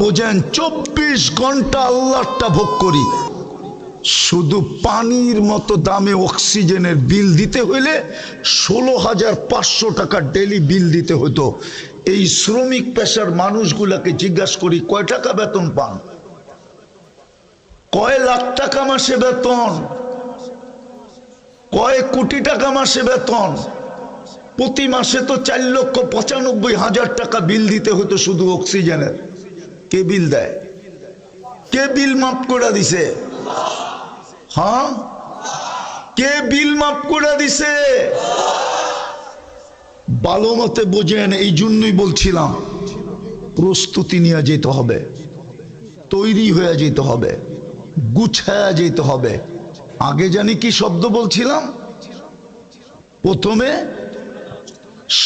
বোঝেন 24 ঘন্টা আল্লাহটা ভোগ করি, শুধু পানির মতো দামে অক্সিজেনের বিল দিতে হইলে 16,500 টাকা ডেলি বিল দিতে হতো। এই শ্রমিক পেশার মানুষগুলাকে জিজ্ঞাসা করি কয় টাকা বেতন পান, কয় লাখ টাকা মাসে বেতন, কয় কোটি টাকা মাসে বেতন। প্রতি মাসে তো 4,95,000 টাকা বিল দিতে হতো শুধু অক্সিজেনের। কে বিল দেয়? কে বিল মাফ করে দিছে? হ্যাঁ, কে বিল মাফ করে দিছে? ভালো মতে বোঝেন। এই জন্যই বলছিলাম প্রস্তুতি নিয়ে যেতে হবে, তৈরি হয়ে যেতে হবে, গুছায়া যেতে হবে। আগে জানি কি শব্দ বলছিলাম? প্রথমে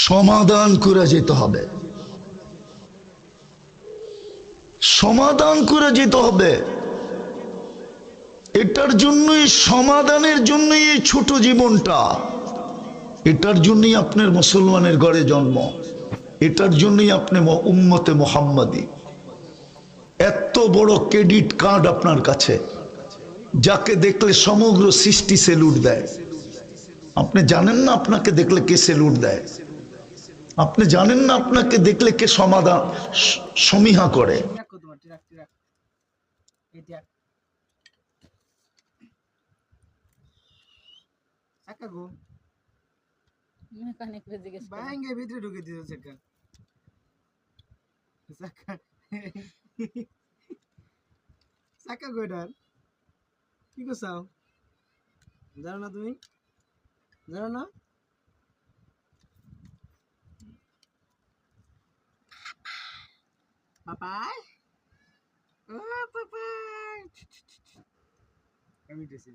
সমাধান করে যেতে হবে, সমাধান করে যেতে হবে। এটার জন্যই, সমাধানের জন্যই এই ছোট জীবনটা, এটার জন্যই আপনার মুসলমানের ঘরে জন্ম, এটার জন্যই আপনি উম্মতে মুহাম্মাদি। এত বড় ক্রেডিট কার্ড আপনার কাছে, যাকে দেখলে সমগ্র সৃষ্টি সেলুট দেয়। আপনি জানেন না আপনাকে দেখলে কে সেলুট দেয়? আপনি জানেন না আপনাকে দেখলে কে সমাধান সমীহা করে? ভিতরে ঢুকে দিয়েছে চাকা কয়টার কি করছাও জানো না? তুমি জানো না? পাপাই ও পাপাই আমি দিছি